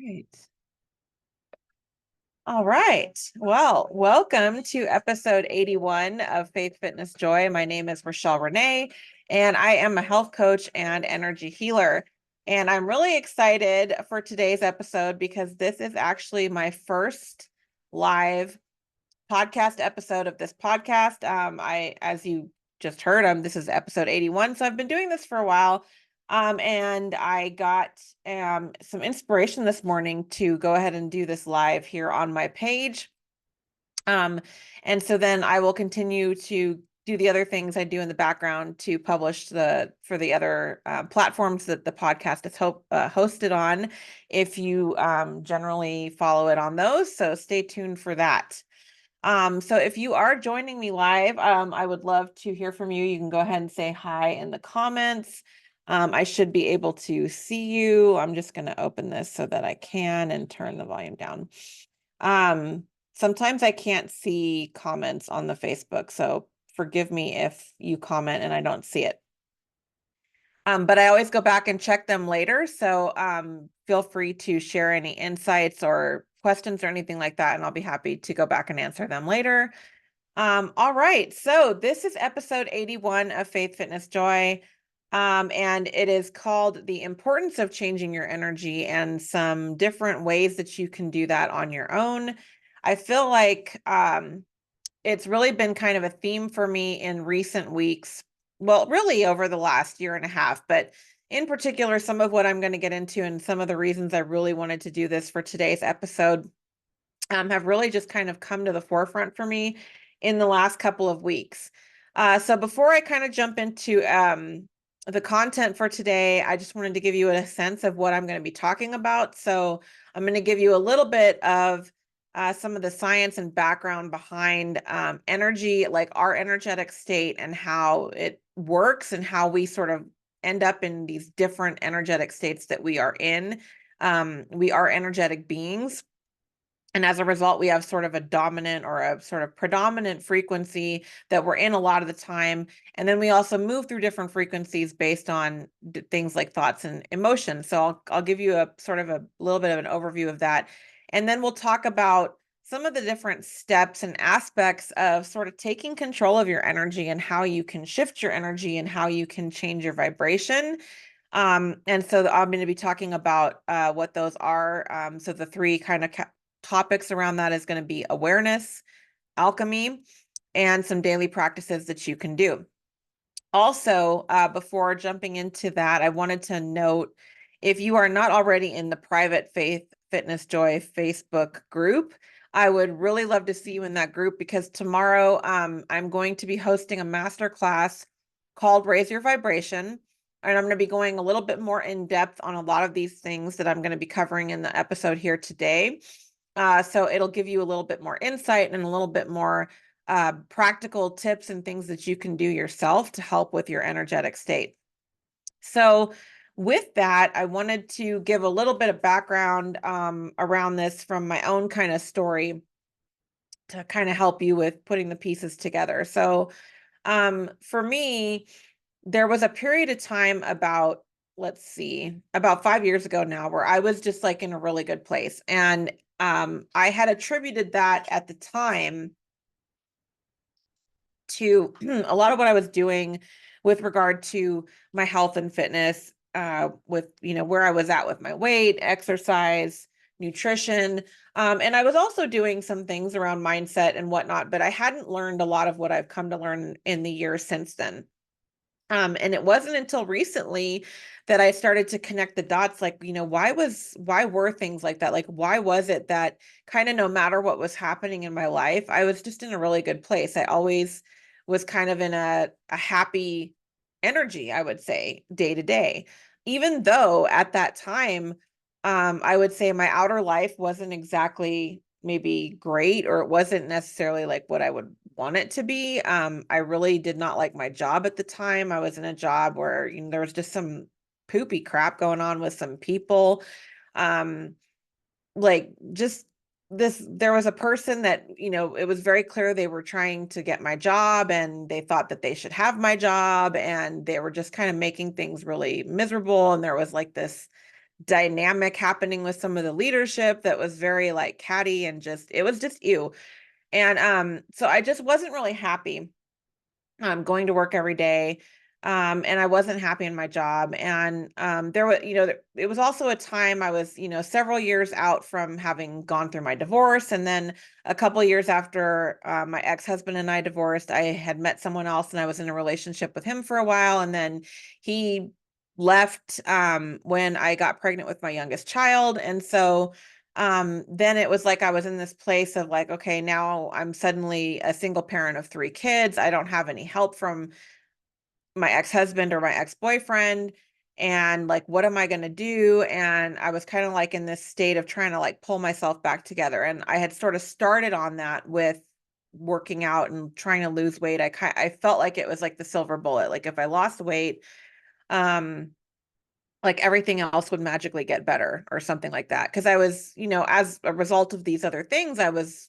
Right. All right. Well, welcome to episode 81 of Faith Fitness Joy. My name is Rochelle Renee, and I am a health coach and energy healer. And I'm really excited for today's episode because this is actually my first live podcast episode of this podcast. As you just heard, this is episode 81. So I've been doing this for a while. And I got some inspiration this morning to go ahead and do this live here on my page. And so then I will continue to do the other things I do in the background to publish for the other platforms that the podcast is hosted on, if you generally follow it on those. So stay tuned for that. So if you are joining me live, I would love to hear from you. You can go ahead and say hi in the comments. I should be able to see you. I'm just going to open this so that I can and turn the volume down. Sometimes I can't see comments on the Facebook, so forgive me if you comment and I don't see it. But I always go back and check them later. So feel free to share any insights or questions or anything like that, and I'll be happy to go back and answer them later. All right. So this is episode 81 of Faith Fitness Joy. And it is called The Importance of Changing Your Energy and some different ways that you can do that on your own. I feel like it's really been kind of a theme for me in recent weeks. Well, really over the last year and a half, but in particular, some of what I'm going to get into and some of the reasons I really wanted to do this for today's episode have really just kind of come to the forefront for me in the last couple of weeks. So before I kind of jump into the content for today, I just wanted to give you a sense of what I'm going to be talking about. So I'm going to give you a little bit of some of the science and background behind energy, like our energetic state and how it works and how we sort of end up in these different energetic states that we are in. We are energetic beings. And as a result, we have sort of a dominant or a sort of predominant frequency that we're in a lot of the time. And then we also move through different frequencies based on things like thoughts and emotions. So I'll give you a sort of a little bit of an overview of that. And then we'll talk about some of the different steps and aspects of sort of taking control of your energy and how you can shift your energy and how you can change your vibration. And so I'm going to be talking about what those are. So the three kind of topics around that is going to be awareness, alchemy, and some daily practices that you can do. Also, before jumping into that, I wanted to note, if you are not already in the private Faith Fitness Joy Facebook group, I would really love to see you in that group, because tomorrow I'm going to be hosting a masterclass called Raise Your Vibration. And I'm going to be going a little bit more in depth on a lot of these things that I'm going to be covering in the episode here today. So it'll give you a little bit more insight and a little bit more practical tips and things that you can do yourself to help with your energetic state. So with that, I wanted to give a little bit of background around this from my own kind of story to kind of help you with putting the pieces together. So for me, there was a period of time about, let's see, about 5 years ago now, where I was just like in a really good place. And I had attributed that at the time to a lot of what I was doing with regard to my health and fitness, with, where I was at with my weight, exercise, nutrition. And I was also doing some things around mindset and whatnot, but I hadn't learned a lot of what I've come to learn in the years since then. And it wasn't until recently that I started to connect the dots, like, why were things like that? Like, why was it that kind of no matter what was happening in my life, I was just in a really good place. I always was kind of in a happy energy, I would say, day to day, even though at that time, I would say my outer life wasn't exactly maybe great, or it wasn't necessarily like what I would want it to be. I really did not like my job at the time. I was in a job where, there was just some poopy crap going on with some people. Like just there was a person that, it was very clear they were trying to get my job, and they thought that they should have my job, and they were just kind of making things really miserable. And there was like this dynamic happening with some of the leadership that was very like catty and just, it was just ew. And so I just wasn't really happy going to work every day. And I wasn't happy in my job. And there was, it was also a time I was, several years out from having gone through my divorce. And then a couple of years after my ex-husband and I divorced, I had met someone else and I was in a relationship with him for a while. And then he left when I got pregnant with my youngest child. And so then it was like I was in this place of like, okay, now I'm suddenly a single parent of 3 kids. I don't have any help from my ex-husband or my ex-boyfriend. And like, what am I going to do? And I was kind of like in this state of trying to like pull myself back together. And I had sort of started on that with working out and trying to lose weight. I felt like it was like the silver bullet. Like if I lost weight, um, like everything else would magically get better or something like that. Cause I was, as a result of these other things, I was,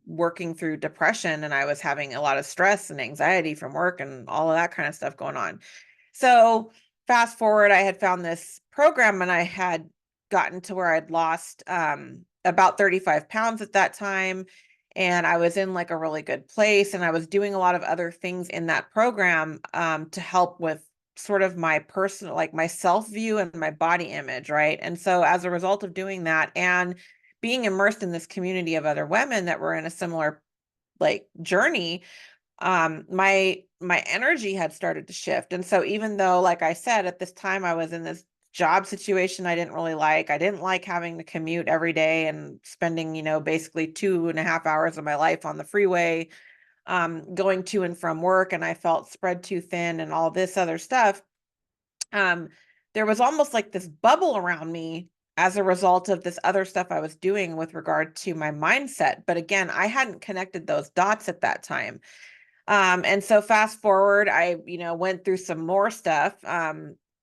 working through depression and I was having a lot of stress and anxiety from work and all of that kind of stuff going on. So fast forward, I had found this program and I had gotten to where I'd lost about 35 pounds at that time. And I was in like a really good place. And I was doing a lot of other things in that program to help with sort of my personal, like my self view and my body image. Right. And so as a result of doing that and being immersed in this community of other women that were in a similar like journey, my energy had started to shift. And so even though, like I said, at this time I was in this job situation I didn't really like, I didn't like having to commute every day and spending, basically 2.5 hours of my life on the freeway, going to and from work, and I felt spread too thin and all this other stuff. um, there was almost like this bubble around me as a result of this other stuff I was doing with regard to my mindset. But again, I hadn't connected those dots at that time. And so fast forward, I, went through some more stuff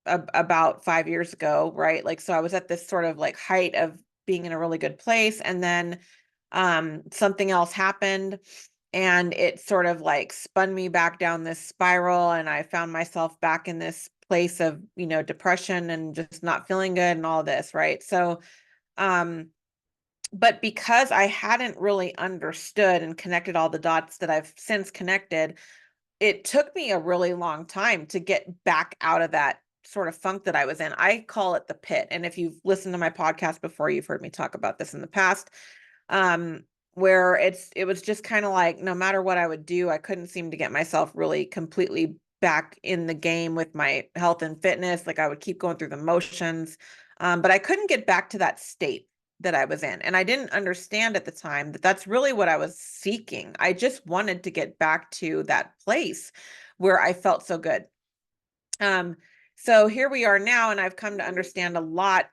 about 5 years ago, right? Like, so I was at this sort of like height of being in a really good place. And then something else happened and it sort of like spun me back down this spiral. And I found myself back in this place of, depression and just not feeling good and all this, right? So, um, but because I hadn't really understood and connected all the dots that I've since connected, it took me a really long time to get back out of that sort of funk that I was in. I call it the pit. And if you've listened to my podcast before, you've heard me talk about this in the past, um, where it was just kind of like no matter what I would do, I couldn't seem to get myself really completely back in the game with my health and fitness. Like I would keep going through the motions, but I couldn't get back to that state that I was in. And I didn't understand at the time that that's really what I was seeking. I just wanted to get back to that place where I felt so good. Um, so here we are now, and I've come to understand a lot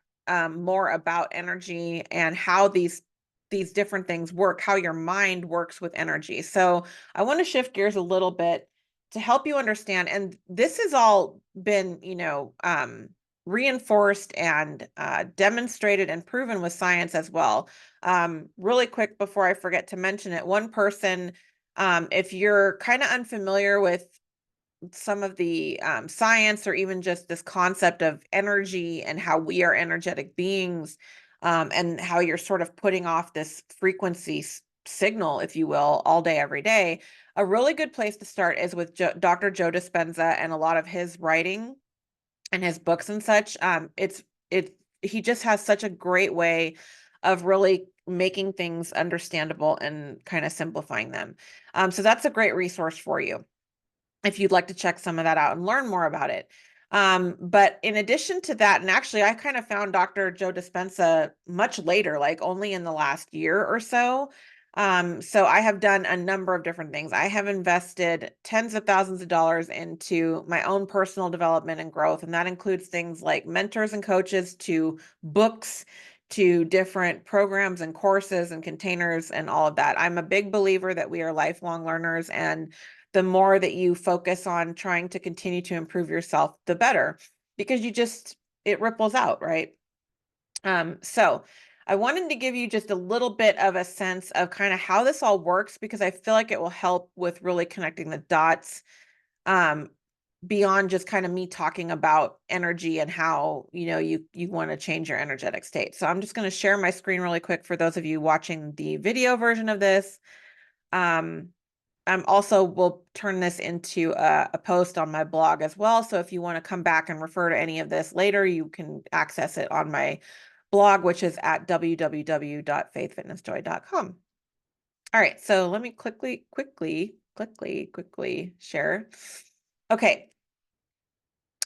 more about energy and how these different things work, how your mind works with energy. So I want to shift gears a little bit to help you understand. And this has all been, reinforced and demonstrated and proven with science as well. Really quick before I forget to mention it, one person, if you're kind of unfamiliar with some of the science or even just this concept of energy and how we are energetic beings, and how you're sort of putting off this frequency signal, if you will, all day, every day. A really good place to start is with Dr. Joe Dispenza and a lot of his writing and his books and such. He just has such a great way of really making things understandable and kind of simplifying them. So that's a great resource for you if you'd like to check some of that out and learn more about it. But in addition to that, and actually I kind of found Dr. Joe Dispenza much later, like only in the last year or so. So I have done a number of different things. I have invested tens of thousands of dollars into my own personal development and growth. And that includes things like mentors and coaches, to books, to different programs and courses and containers and all of that. I'm a big believer that we are lifelong learners, and the more that you focus on trying to continue to improve yourself, the better, because it ripples out, right? So I wanted to give you just a little bit of a sense of kind of how this all works, because I feel like it will help with really connecting the dots. Um, beyond just kind of me talking about energy and how, you want to change your energetic state. So I'm just going to share my screen really quick for those of you watching the video version of this. I'm also will turn this into a post on my blog as well. So if you want to come back and refer to any of this later, you can access it on my blog, which is at www.faithfitnessjoy.com. All right, so let me quickly share. Okay.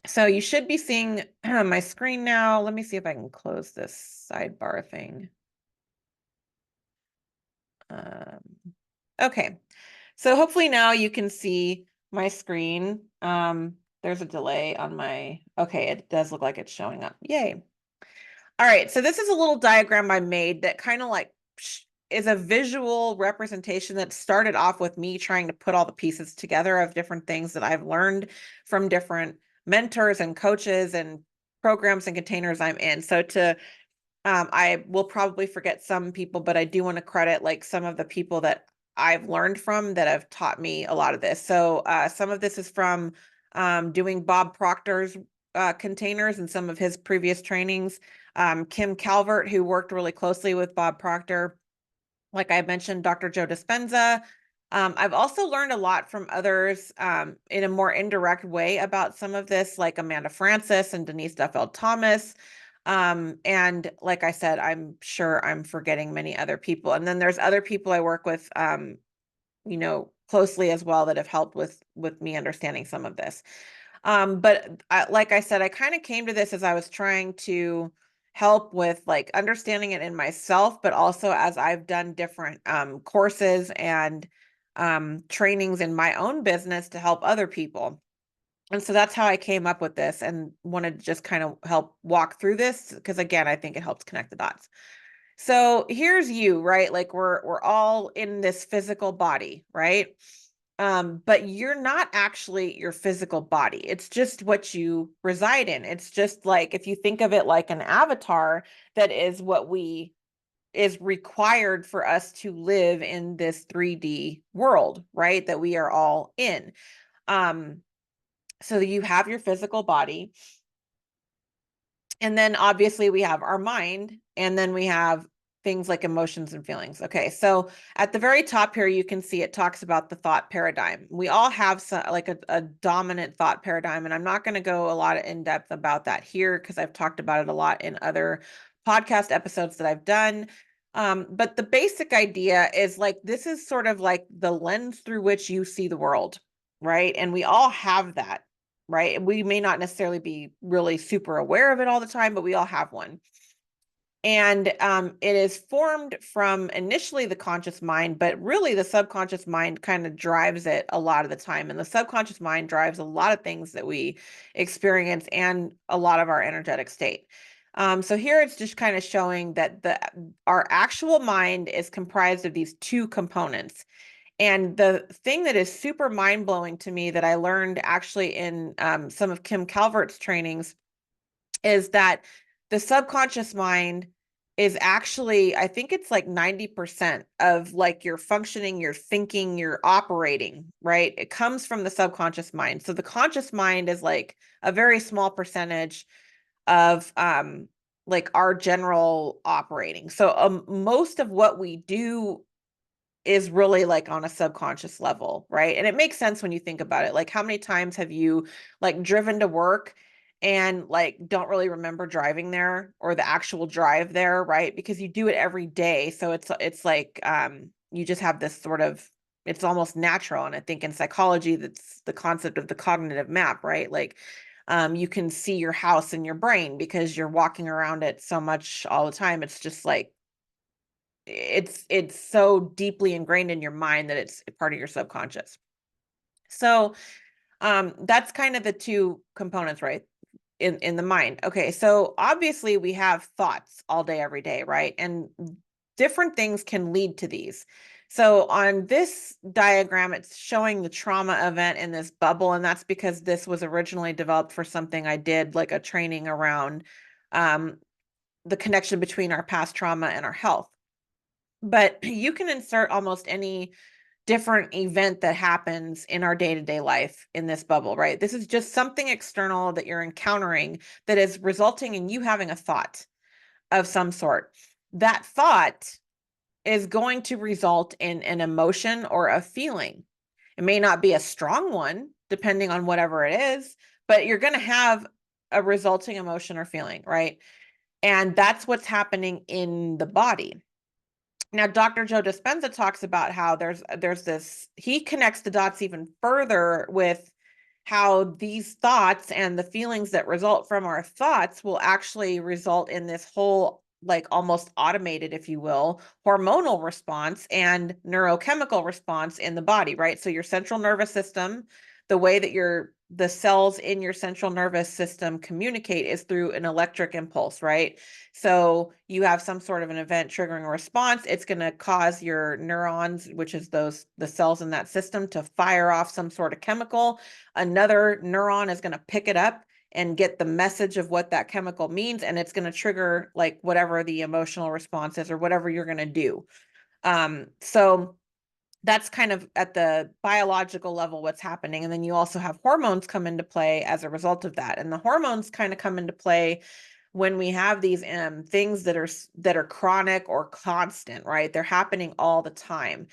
So you should be seeing my screen now. Let me see if I can close this sidebar thing. Okay. So hopefully now you can see my screen. There's a delay on my, okay, it does look like it's showing up. Yay. All right, so this is a little diagram I made that kind of like is a visual representation that started off with me trying to put all the pieces together of different things that I've learned from different mentors and coaches and programs and containers I'm in. So I will probably forget some people, but I do want to credit like some of the people that I've learned from that have taught me a lot of this. So some of this is from doing Bob Proctor's containers and some of his previous trainings. Kim Calvert, who worked really closely with Bob Proctor. Like I mentioned, Dr. Joe Dispenza. I've also learned a lot from others in a more indirect way about some of this, like Amanda Francis and Denise Duffield Thomas. And like I said, I'm sure I'm forgetting many other people. And then there's other people I work with, closely as well that have helped with me understanding some of this. But like I said, I kind of came to this as I was trying to help with like understanding it in myself, but also as I've done different courses and trainings in my own business to help other people. And so that's how I came up with this and wanted to just kind of help walk through this because again, I think it helps connect the dots. So here's you, right? Like we're all in this physical body, right? But you're not actually your physical body. It's just what you reside in. It's just like if you think of it like an avatar, that is what is required for us to live in this 3D world, right? That we are all in. So you have your physical body. And then obviously we have our mind, and then we have things like emotions and feelings. Okay, so at the very top here, you can see it talks about the thought paradigm. We all have like a dominant thought paradigm, and I'm not going to go a lot in depth about that here because I've talked about it a lot in other podcast episodes that I've done. But the basic idea is like this is sort of like the lens through which you see the world, right? And we all have that, right? We may not necessarily be really super aware of it all the time, but we all have one. And it is formed from initially the conscious mind, but really the subconscious mind kind of drives it a lot of the time. And the subconscious mind drives a lot of things that we experience and a lot of our energetic state. So here it's just kind of showing that our actual mind is comprised of these two components. And the thing that is super mind-blowing to me that I learned actually in some of Kim Calvert's trainings is that the subconscious mind is actually, I think it's like 90% of like your functioning, your thinking, your operating, right? It comes from the subconscious mind. So the conscious mind is like a very small percentage of like our general operating. So most of what we do is really like on a subconscious level, right? And it makes sense when you think about it. Like how many times have you like driven to work and like don't really remember driving there or the actual drive there, right? Because you do it every day. So it's like you just have this sort of, it's almost natural. And I think in psychology that's the concept of the cognitive map, right? Like you can see your house in your brain because you're walking around it so much all the time. It's just like it's so deeply ingrained in your mind that it's part of your subconscious. So that's kind of the two components, right? In the mind. Okay, so obviously we have thoughts all day every day, right? And different things can lead to these. So on this diagram, it's showing the trauma event in this bubble, and that's because this was originally developed for something I did, like a training around the connection between our past trauma and our health. But you can insert almost any different event that happens in our day-to-day life in this bubble, right? This is just something external that you're encountering that is resulting in you having a thought of some sort. That thought is going to result in an emotion or a feeling. It may not be a strong one, depending on whatever it is, but you're going to have a resulting emotion or feeling, right? And that's what's happening in the body. Now, Dr. Joe Dispenza talks about how there's this, he connects the dots even further with how these thoughts and the feelings that result from our thoughts will actually result in this whole, like almost automated, if you will, hormonal response and neurochemical response in the body, right? So your central nervous system, the way that the cells in your central nervous system communicate is through an electric impulse, right? So you have some sort of an event triggering a response. It's going to cause your neurons, which is the cells in that system, to fire off some sort of chemical. Another neuron is going to pick it up and get the message of what that chemical means, and it's going to trigger like whatever the emotional response is or whatever you're going to do. So that's kind of at the biological level what's happening. And then you also have hormones come into play as a result of that. And the hormones kind of come into play when we have these things that are chronic or constant, right? They're happening all the time.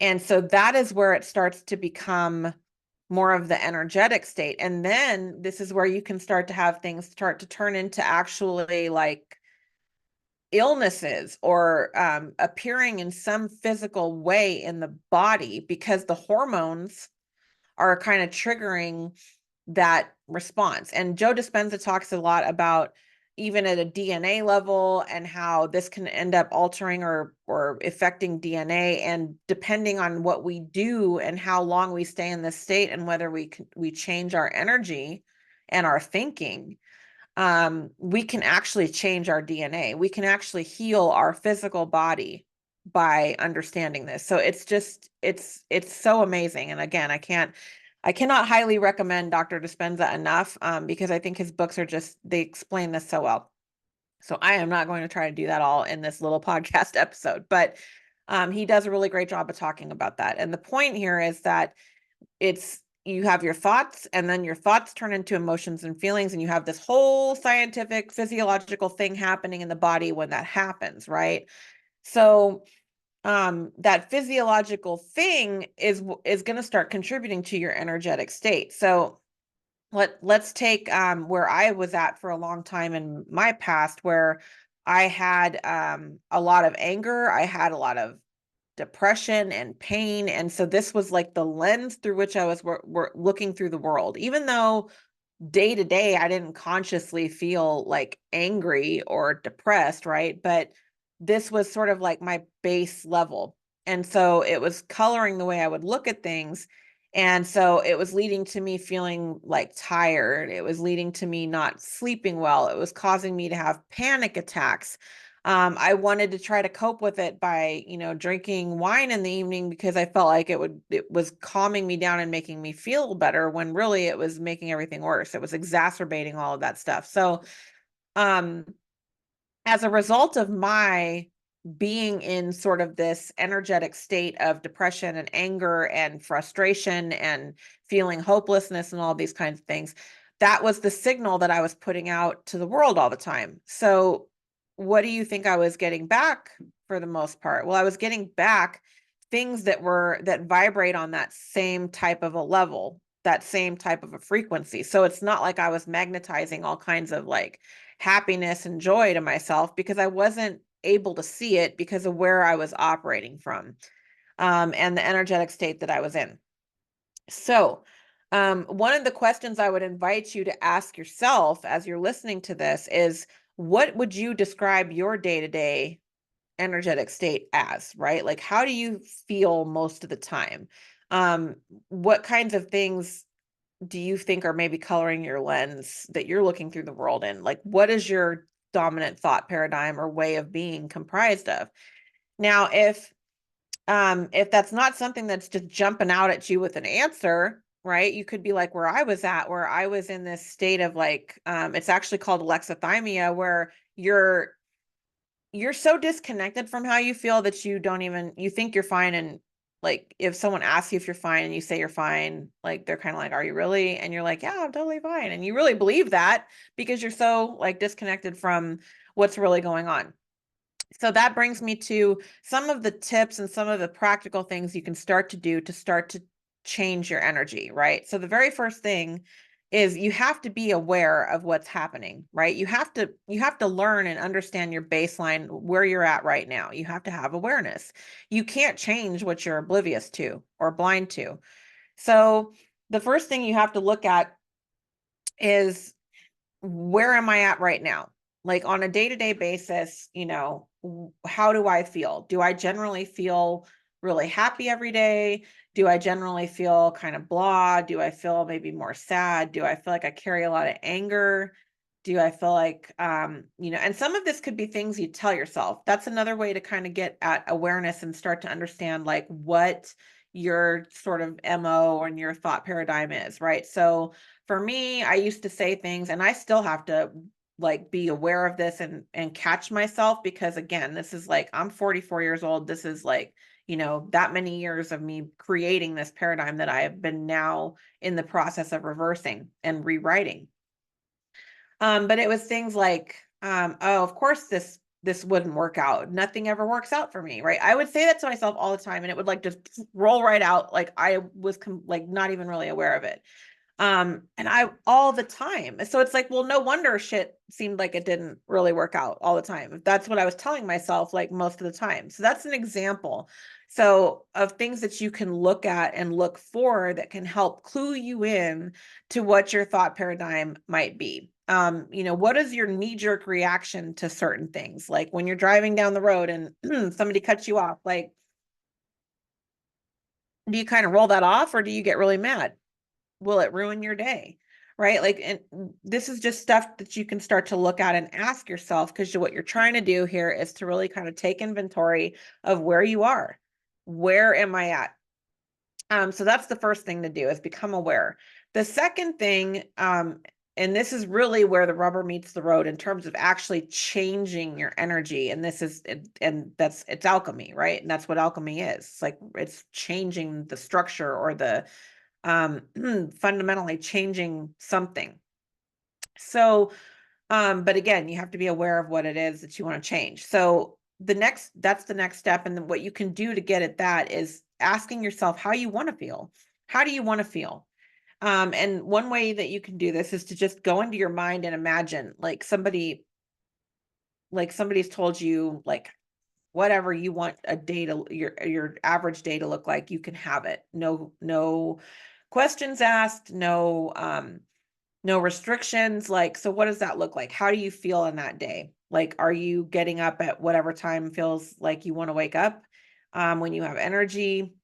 And so that is where it starts to become more of the energetic state. And then this is where you can start to have things start to turn into actually like illnesses or appearing in some physical way in the body because the hormones are kind of triggering that response. And Joe Dispenza talks a lot about even at a DNA level and how this can end up altering or affecting DNA. And depending on what we do and how long we stay in this state and whether we change our energy and our thinking, we can actually change our DNA. We can actually heal our physical body by understanding this. So it's so amazing. And again, I cannot highly recommend Dr. Dispenza enough because I think his books they explain this so well. So I am not going to try to do that all in this little podcast episode, but he does a really great job of talking about that. And the point here is that you have your thoughts, and then your thoughts turn into emotions and feelings, and you have this whole scientific physiological thing happening in the body when that happens, right? So that physiological thing is going to start contributing to your energetic state. So let's take where I was at for a long time in my past, where I had a lot of anger, I had a lot of depression and pain. And so this was like the lens through which I was looking through the world, even though day to day, I didn't consciously feel like angry or depressed, right? But this was sort of like my base level. And so it was coloring the way I would look at things. And so it was leading to me feeling like tired. It was leading to me not sleeping well. It was causing me to have panic attacks. I wanted to try to cope with it by, drinking wine in the evening because I felt like it was calming me down and making me feel better when really it was making everything worse. It was exacerbating all of that stuff. So, as a result of my being in sort of this energetic state of depression and anger and frustration and feeling hopelessness and all these kinds of things, that was the signal that I was putting out to the world all the time. So what do you think I was getting back for the most part? Well, I was getting back things that vibrate on that same type of a level, that same type of a frequency. So it's not like I was magnetizing all kinds of like happiness and joy to myself because I wasn't able to see it because of where I was operating from, and the energetic state that I was in. So, one of the questions I would invite you to ask yourself as you're listening to this is, what would you describe your day-to-day energetic state as, right? Like, how do you feel most of the time? What kinds of things do you think are maybe coloring your lens that you're looking through the world in? Like, what is your dominant thought paradigm or way of being comprised of? Now, if that's not something that's just jumping out at you with an answer, right? You could be like where I was at, where I was in this state of like, it's actually called alexithymia, where you're so disconnected from how you feel that you think you're fine, and like if someone asks you if you're fine and you say you're fine, like they're kind of like, are you really? And you're like, yeah, I'm totally fine. And you really believe that because you're so like disconnected from what's really going on. So that brings me to some of the tips and some of the practical things you can start to do to start to change your energy, right? So the very first thing is you have to be aware of what's happening, right? You have to learn and understand your baseline, where you're at right now. You have to have awareness. You can't change what you're oblivious to or blind to. So the first thing you have to look at is, where am I at right now? Like on a day-to-day basis, how do I feel? Do I generally feel really happy every day? Do I generally feel kind of blah? Do I feel maybe more sad? Do I feel like I carry a lot of anger? Do I feel like, and some of this could be things you tell yourself. That's another way to kind of get at awareness and start to understand like what your sort of MO and your thought paradigm is, right? So for me, I used to say things, and I still have to like be aware of this and catch myself, because again, this is like, I'm 44 years old. This is like, that many years of me creating this paradigm that I have been now in the process of reversing and rewriting. But it was things like, oh, of course this wouldn't work out. Nothing ever works out for me, right? I would say that to myself all the time, and it would like just roll right out, like I was like not even really aware of it. And I all the time. So it's like, well, no wonder shit seemed like it didn't really work out all the time. If that's what I was telling myself, like most of the time. So that's an example. So of things that you can look at and look for that can help clue you in to what your thought paradigm might be. What is your knee-jerk reaction to certain things? Like when you're driving down the road and somebody cuts you off, like, do you kind of roll that off or do you get really mad? Will it ruin your day? Right? Like, and this is just stuff that you can start to look at and ask yourself, because what you're trying to do here is to really kind of take inventory of where you are. Where am I at? So that's the first thing to do, is become aware. The second thing, and this is really where the rubber meets the road in terms of actually changing your energy. And it's alchemy, right? And that's what alchemy is. It's like, it's changing the structure or the fundamentally changing something. So, but again, you have to be aware of what it is that you want to change. So that's the next step. And then what you can do to get at that is asking yourself how you want to feel. How do you want to feel? And one way that you can do this is to just go into your mind and imagine like somebody's told you like whatever you want a day to your average day to look like, you can have it. No questions asked, no restrictions. Like, so what does that look like? How do you feel in that day? Like, are you getting up at whatever time feels like you want to wake up? When you have energy,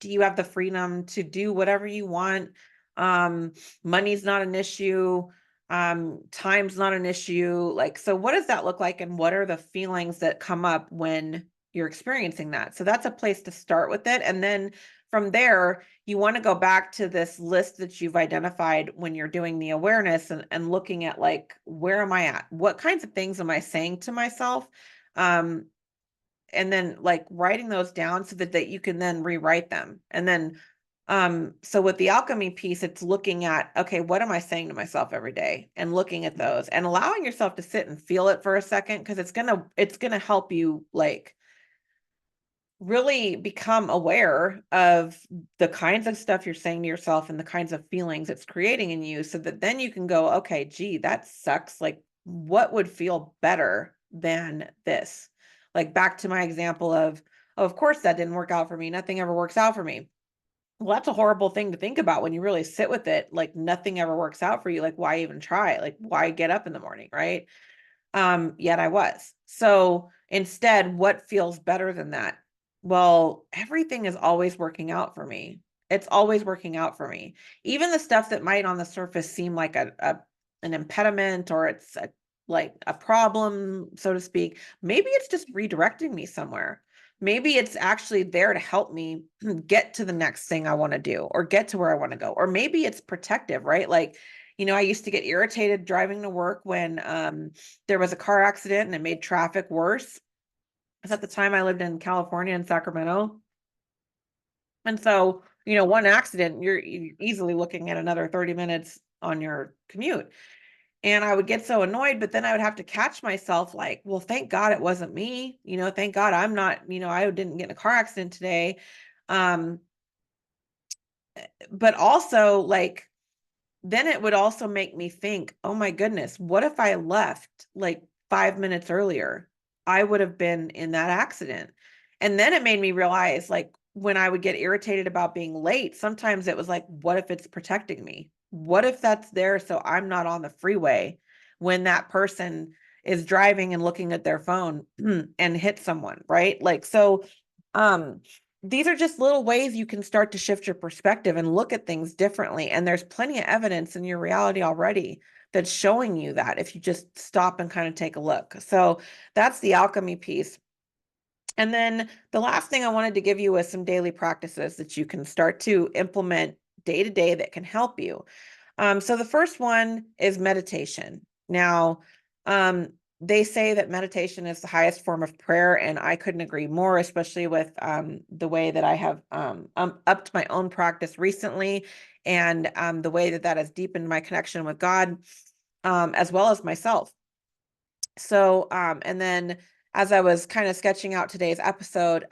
do you have the freedom to do whatever you want? Um, Money's not an issue. Time's not an issue. Like, so what does that look like? And what are the feelings that come up when you're experiencing that? So that's a place to start with it. And then from there, you want to go back to this list that you've identified when you're doing the awareness and looking at like, where am I at? What kinds of things am I saying to myself? And then like writing those down so that you can then rewrite them. And then so with the alchemy piece, it's looking at, okay, what am I saying to myself every day, and looking at those and allowing yourself to sit and feel it for a second, because it's gonna help you like really become aware of the kinds of stuff you're saying to yourself and the kinds of feelings it's creating in you, so that then you can go, okay, gee, that sucks. Like, what would feel better than this? Like back to my example of, oh, of course that didn't work out for me. Nothing ever works out for me. Well, that's a horrible thing to think about when you really sit with it. Like nothing ever works out for you. Like, why even try? Like, why get up in the morning, right? Yet I was. So instead, what feels better than that? Well, everything is always working out for me. It's always working out for me. Even the stuff that might on the surface seem like an impediment, or it's like a problem, so to speak. Maybe it's just redirecting me somewhere. Maybe it's actually there to help me get to the next thing I want to do, or get to where I want to go. Or maybe it's protective, right? Like, I used to get irritated driving to work when there was a car accident and it made traffic worse. Because at the time I lived in California, in Sacramento. And so, one accident, you're easily looking at another 30 minutes on your commute. And I would get so annoyed, but then I would have to catch myself like, well, thank God it wasn't me. Thank God I'm not, I didn't get in a car accident today. Um, but also like, then it would also make me think, oh my goodness, what if I left like 5 minutes earlier? I would have been in that accident. And then it made me realize, like, when I would get irritated about being late, sometimes it was like, what if it's protecting me? What if that's there so I'm not on the freeway when that person is driving and looking at their phone and hit someone, right? Like, so um these are just little ways you can start to shift your perspective and look at things differently. And there's plenty of evidence in your reality already that's showing you that if you just stop and kind of take a look. So that's the alchemy piece. And then the last thing I wanted to give you is some daily practices that you can start to implement day to day that can help you. So the first one is meditation. Now, they say that meditation is the highest form of prayer, and I couldn't agree more, especially with the way that I have upped my own practice recently, and the way that that has deepened my connection with God, as well as myself. So, and then as I was kind of sketching out today's episode,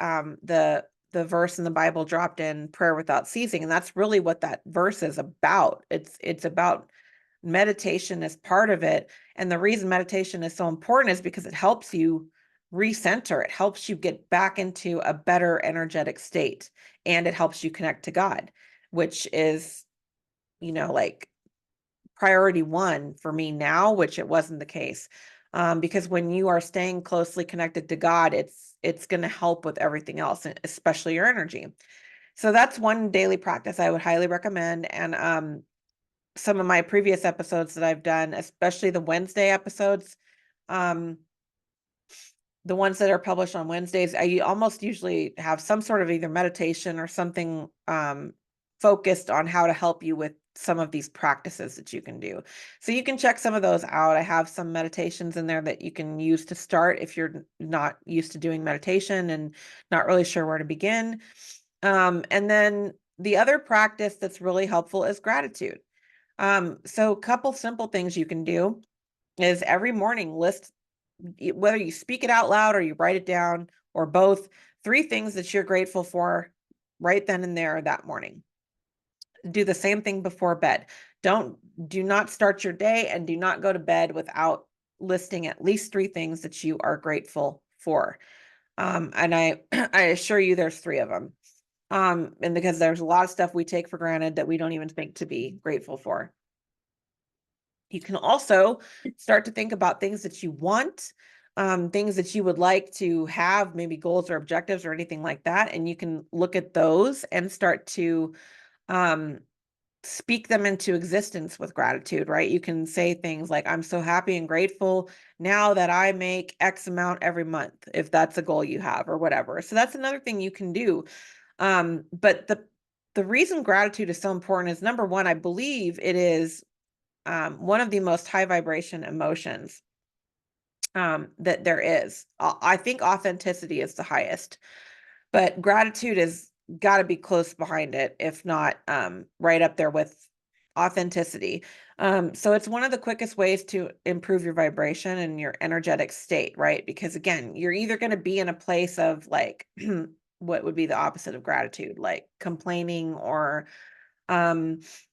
the verse in the Bible dropped in prayer without ceasing, and that's really what that verse is about. It's about meditation as part of it. And the reason meditation is so important is because it helps you recenter. It helps you get back into a better energetic state, and it helps you connect to God, which is, like priority one for me now, which it wasn't the case. Because when you are staying closely connected to God, it's going to help with everything else, especially your energy. So that's one daily practice I would highly recommend. And some of my previous episodes that I've done, especially the Wednesday episodes, um, the ones that are published on Wednesdays, I almost usually have some sort of either meditation or something focused on how to help you with some of these practices that you can do. So you can check some of those out. I have some meditations in there that you can use to start if you're not used to doing meditation and not really sure where to begin. And then the other practice that's really helpful is gratitude. So a couple simple things you can do is every morning list, whether you speak it out loud or you write it down or both, 3 things that you're grateful for right then and there that morning. Do the same thing before bed. Do not start your day and do not go to bed without listing at least 3 things that you are grateful for. And I I assure you there's 3 of them. And because there's a lot of stuff we take for granted that we don't even think to be grateful for. You can also start to think about things that you want, things that you would like to have, maybe goals or objectives or anything like that. And you can look at those and start to um, speak them into existence with gratitude, right? You can say things like, I'm so happy and grateful now that I make X amount every month, if that's a goal you have or whatever. So that's another thing you can do. But the reason gratitude is so important is, number one, I believe it is one of the most high vibration emotions that there is. I think authenticity is the highest, but gratitude is got to be close behind it, if not right up there with authenticity. So it's one of the quickest ways to improve your vibration and your energetic state, right? Because again, you're either going to be in a place of like, what would be the opposite of gratitude, like complaining or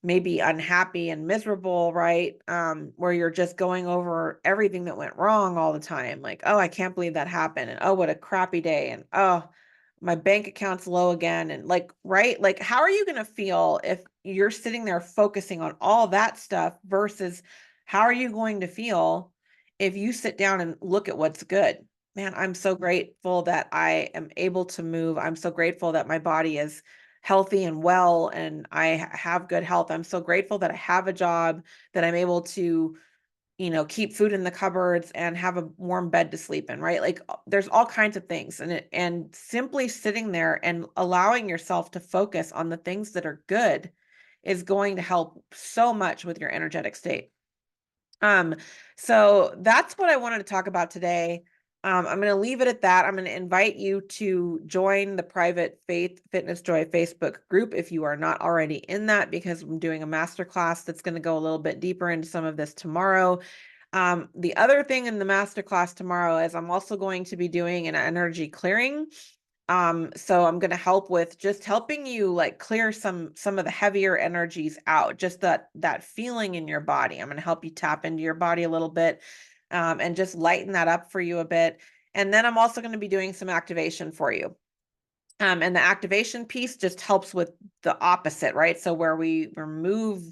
maybe unhappy and miserable, right? Where you're just going over everything that went wrong all the time, like, oh, I can't believe that happened, and oh, what a crappy day, and oh, my bank account's low again, and like, right, like, how are you going to feel if you're sitting there focusing on all that stuff versus how are you going to feel if you sit down and look at what's good? Man, I'm so grateful that I am able to move. I'm so grateful that my body is healthy and well and I have good health. I'm so grateful that I have a job, that I'm able to, keep food in the cupboards and have a warm bed to sleep in, right? Like there's all kinds of things, and simply sitting there and allowing yourself to focus on the things that are good is going to help so much with your energetic state. Um so that's what I wanted to talk about today. I'm going to leave it at that. I'm going to invite you to join the private Faith Fitness Joy Facebook group if you are not already in that, because I'm doing a masterclass that's going to go a little bit deeper into some of this tomorrow. The other thing in the masterclass tomorrow is I'm also going to be doing an energy clearing. So I'm going to help with just helping you like clear some of the heavier energies out, just that feeling in your body. I'm going to help you tap into your body a little bit, and just lighten that up for you a bit. And then I'm also going to be doing some activation for you. And the activation piece just helps with the opposite, right? So where we remove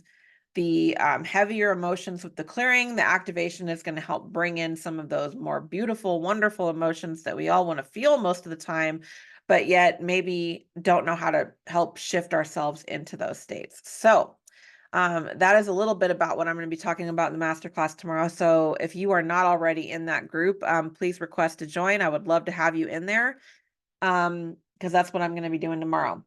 the heavier emotions with the clearing, the activation is going to help bring in some of those more beautiful, wonderful emotions that we all want to feel most of the time, but yet maybe don't know how to help shift ourselves into those states. So that is a little bit about what I'm going to be talking about in the masterclass tomorrow. So if you are not already in that group, please request to join. I would love to have you in there, because that's what I'm going to be doing tomorrow.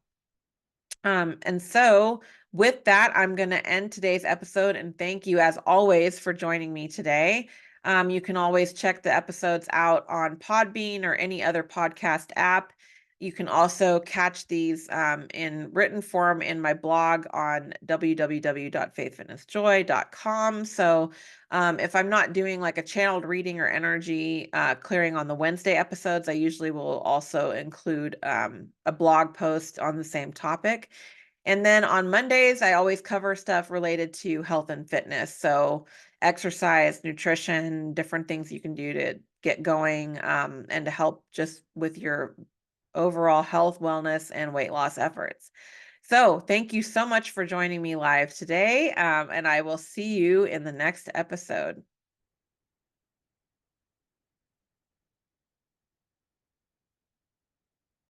And so with that, I'm going to end today's episode, and thank you as always for joining me today. You can always check the episodes out on Podbean or any other podcast app. You can also catch these in written form in my blog on www.faithfitnessjoy.com. So if I'm not doing like a channeled reading or energy clearing on the Wednesday episodes, I usually will also include a blog post on the same topic. And then on Mondays, I always cover stuff related to health and fitness. So exercise, nutrition, different things you can do to get going, and to help just with your overall health, wellness, and weight loss efforts. So thank you so much for joining me live today, and I will see you in the next episode.